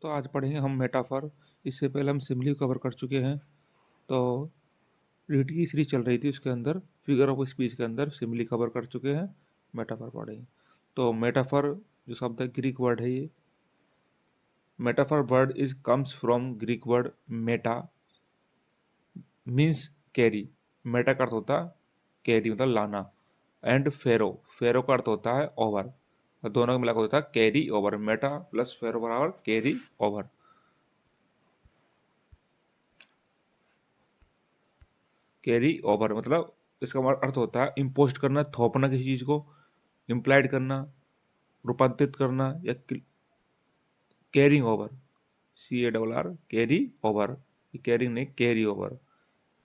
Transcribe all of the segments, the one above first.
दोस्तों आज पढ़ेंगे हम मेटाफर। इससे पहले हम सिमिली कवर कर चुके हैं। तो रीड की सीरीज चल रही थी, उसके अंदर फिगर ऑफ स्पीच के अंदर सिमिली कवर कर चुके हैं। मेटाफर पढ़ेंगे। तो मेटाफर जो शब्द है ग्रीक वर्ड है ये। Metaphor word is comes from Greek word Meta means carry. Meta का अर्थ होता है कैरी मतलब लाना। एंड फेरो, फेरो का अर्थ होता है ओवर। दोनों का मिलाकर होता है कैरी ओवर। मेटा प्लस फेरो बराबर कैरी ओवर। कैरी ओवर मतलब इसका अर्थ होता है इम्पोस्ट करना, थोपना किसी चीज को, इम्प्लाइड करना, रूपांतरित करना या carrying over. CARR carry over. Carrying नहीं, कैरी ओवर।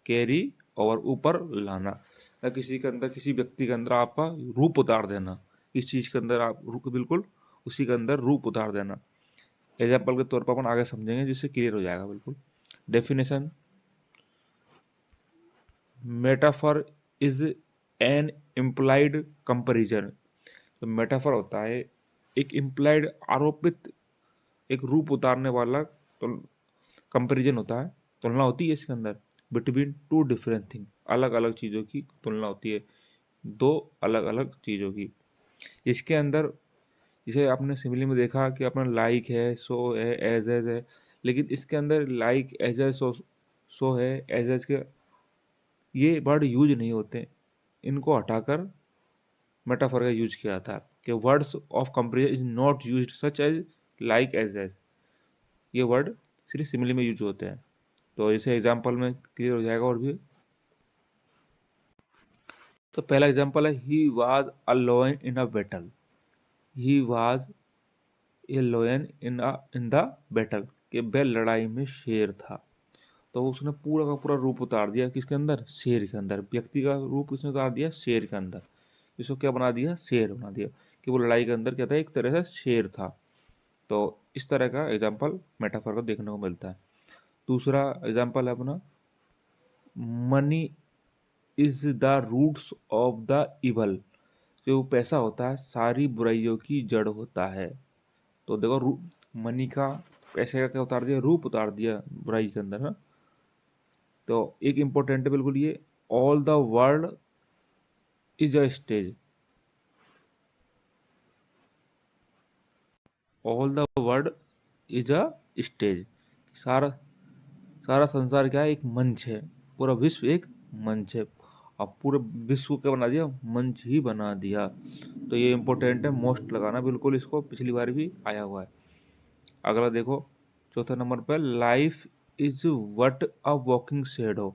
कैरी ओवर ऊपर लाना या किसी के अंदर, किसी व्यक्ति के अंदर आपका रूप उतार देना। इस चीज के अंदर आप बिल्कुल उसी के अंदर रूप उतार देना। एग्जाम्पल के तौर पर अपन आगे समझेंगे जिससे क्लियर हो जाएगा बिल्कुल। Definition, metaphor is an implied comparison. तो मेटाफर होता है एक इम्प्लाइड आरोपित, एक रूप उतारने वाला तो कंपैरिजन होता है, तुलना होती है इसके अंदर बिटवीन टू डिफरेंट थिंग। अलग अलग चीज़ों की तुलना होती है, दो अलग अलग चीज़ों की। इसके अंदर जैसे आपने सिमिली में देखा कि अपना लाइक है, सो है, एज है, लेकिन इसके अंदर लाइक एज सो है, एज के ये वर्ड यूज नहीं होते। इनको हटाकर मेटाफर का यूज किया जाता है कि words of comparison is not used such as like as. ये वर्ड सिर्फ सिमिली में यूज होते हैं। तो इसे एग्जांपल में क्लियर हो जाएगा और भी। तो पहला एग्जांपल है he was a लोयन in a battle. He was a लोयन in the battle कि वह लड़ाई में शेर था। तो उसने पूरा का पूरा रूप उतार दिया किसके अंदर, शेर के अंदर। व्यक्ति का रूप उसने उतार दिया शेर के अंदर। इसको क्या बना दिया, शेर बना दिया कि वो लड़ाई के अंदर क्या था, एक तरह से शेर था। तो इस तरह का एग्जाम्पल मेटाफर को देखने को मिलता है। दूसरा एग्जाम्पल है अपना money is the roots of the evil. जो पैसा होता है सारी बुराइयों की जड़ होता है। तो देखो मनी का, पैसे का क्या उतार दिया, रूप उतार दिया बुराई के अंदर ना। तो एक इम्पोर्टेंट है बिल्कुल ये, all the world is a stage. All the world is a stage. सारा सारा संसार क्या है, एक मंच है। पूरा विश्व एक मंच है। अब पूरे विश्व को क्या बना दिया, मंच ही बना दिया। तो ये इंपॉर्टेंट है, मोस्ट लगाना बिल्कुल इसको, पिछली बार भी आया हुआ है। अगला देखो चौथे नंबर पर, life is what a walking shadow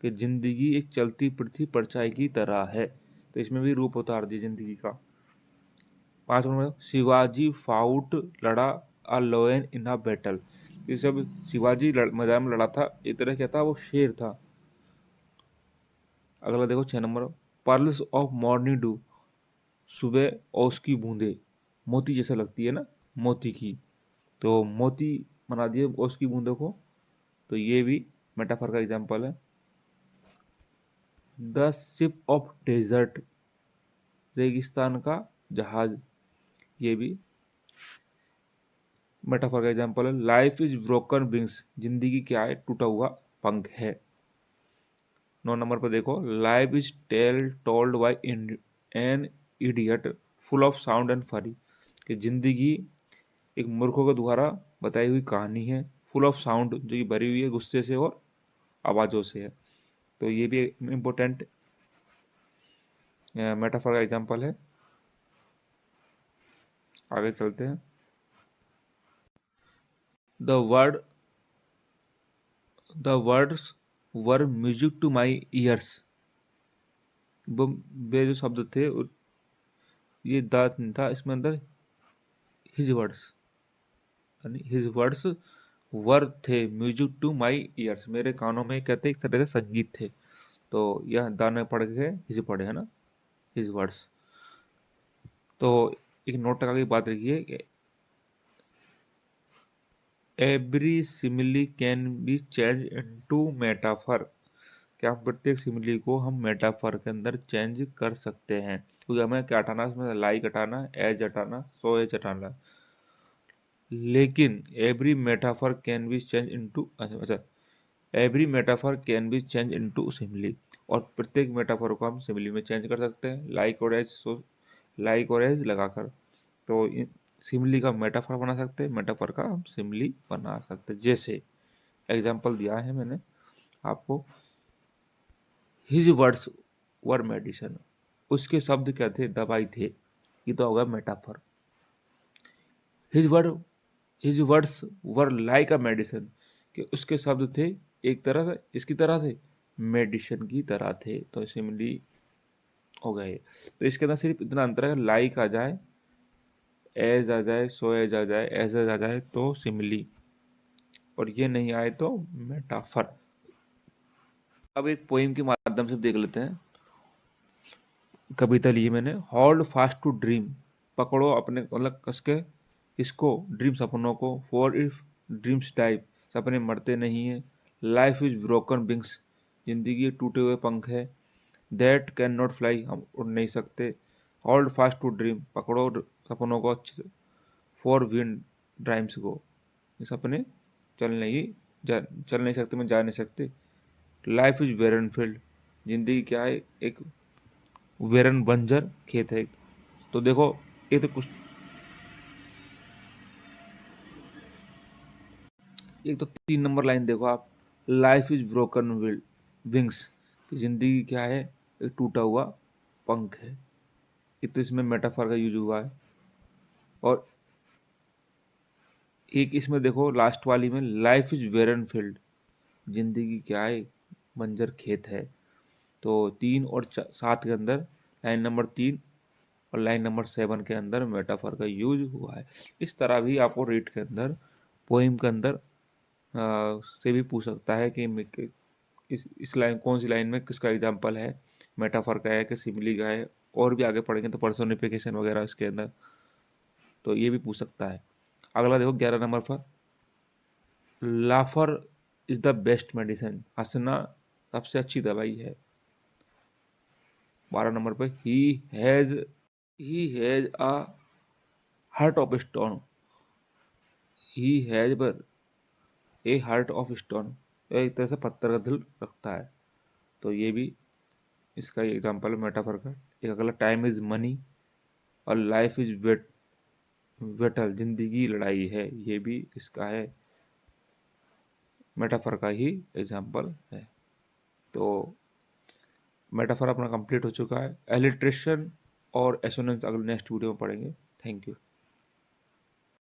कि जिंदगी एक चलती फिरती परछाई की तरह है। तो इसमें भी रूप उतार दिया जिंदगी का। 5 नंबर, शिवाजी फाउट लड़ा अ लोयन इन अ बैटल। ये सब शिवाजी मैदान में लड़ा था, एक तरह क्या था, वो शेर था। अगला देखो 6 number, pearls of morning do, सुबह ओस की बूंदे, मोती जैसा लगती है ना, मोती की। तो मोती बना दिए ओस की बूंदों को। तो ये भी मेटाफर का एग्जाम्पल है। द शिप ऑफ डेजर्ट, रेगिस्तान का जहाज, ये भी मेटाफर का एग्जाम्पल है। लाइफ इज ब्रोकन विंग्स, जिंदगी क्या है, टूटा हुआ पंख है। 9 नंबर पर देखो, life is tale told by an idiot full of sound and fury कि जिंदगी एक मूर्खों के द्वारा बताई हुई कहानी है, फुल ऑफ साउंड जो कि भरी हुई है गुस्से से और आवाज़ों से है। तो ये भी इम्पोर्टेंट मेटाफर का एग्जाम्पल है। आगे चलते हैं। The word the words were music to my ears. वो वे जो शब्द थे ये दात नहीं था इसमें अंदर, हिज वर्ड्स, यानी हिज वर्ड्स वर थे म्यूजिक टू माई ईयर्स, मेरे कानों में कहते एक तरह से संगीत थे। तो यह दाने पढ़ के हिज पढ़े है ना, हिज वर्ड्स। तो एक नोट टका की बात रखिए कि every simile can be change into metaphor. क्या प्रत्येक सिमिली को हम मेटाफर के अंदर चेंज कर सकते हैं, क्योंकि हमें क्या हटाना है, उसमें लाइक हटाना, एज हटाना, सो एज हटाना। लेकिन every metaphor can be change into, अच्छा, every metaphor can be change into simile, और प्रत्येक मेटाफर को हम सिमिली में चेंज कर सकते हैं, लाइक और एज, लाइक और एज लगाकर। तो सिमिली का मेटाफर बना सकते हैं, मेटाफर का हम सिमिली बना सकते हैं। जैसे एग्जाम्पल दिया है मैंने आपको, हिज वर्ड्स वर मेडिसिन, उसके शब्द क्या थे, दवाई थे, ये तो होगा metaphor. His word, his words were like a medicine, कि उसके शब्द थे एक तरह से, इसकी तरह से, मेडिसिन की तरह थे, तो सिमिली हो गए। तो इसके अंदर सिर्फ इतना अंतर है, लाइक आ जाए, एज आ जाए, सो एज आ जाए, एज आ जाए तो सिमिली, और ये नहीं आए तो मेटाफर। अब एक पोइम के माध्यम से देख लेते हैं। कविता ली है मैंने, होल्ड फास्ट टू ड्रीम, पकड़ो अपने, मतलब कस के, इसको, ड्रीम, सपनों को, फॉर इफ ड्रीम्स टाइप, सपने मरते नहीं है, लाइफ इज ब्रोकन विंग्स, जिंदगी टूटे हुए पंख है, दैट कैन नॉट फ्लाई, हम उड़ नहीं सकते, होल्ड फास्ट टू ड्रीम, पकड़ो सपनों को अच्छे से, फॉर विंड ड्राइम्स को, ये सपने चल नहीं, चल नहीं सकते, मैं जा नहीं सकते, लाइफ इज वेरन फील्ड, जिंदगी क्या है, एक वेरन बंजर खेत है। तो देखो, ये तो कुछ, एक तो 3 नंबर लाइन देखो आप, लाइफ इज ब्रोकन विंग्स, कि जिंदगी क्या है, एक टूटा हुआ पंख है, ये तो इसमें मेटाफर का यूज हुआ है। और एक इसमें देखो लास्ट वाली में, लाइफ इज वेरन फील्ड, जिंदगी क्या है, बंजर खेत है। तो 3 और 7 के अंदर, लाइन नंबर 3 और लाइन नंबर 7 के अंदर मेटाफर का यूज हुआ है। इस तरह भी आपको रीड के अंदर, पोइम के अंदर से भी पूछ सकता है कि इस लाइन, कौन सी लाइन में किसका एग्जाम्पल है, मेटाफर का है कि सिमिली का है, और भी आगे पढ़ेंगे तो पर्सोनिफिकेशन वगैरह इसके अंदर, तो ये भी पूछ सकता है। अगला देखो 11 नंबर पर, लाफर इज द बेस्ट मेडिसिन, हंसना सबसे अच्छी दवाई है। 12 नंबर पर, he has a heart of stone, he has पर ए हार्ट ऑफ स्टोन, एक तरह से पत्थर का दिल रखता है। तो ये भी इसका एग्जाम्पल है मेटाफर का। एक अगला, टाइम इज मनी और लाइफ इज वेटल, जिंदगी लड़ाई है, ये भी इसका है, मेटाफर का ही एग्जाम्पल है। तो मेटाफर अपना कंप्लीट हो चुका है। एलिट्रेशन और एसोनेंस अगले नेक्स्ट वीडियो में पढ़ेंगे। Thank you.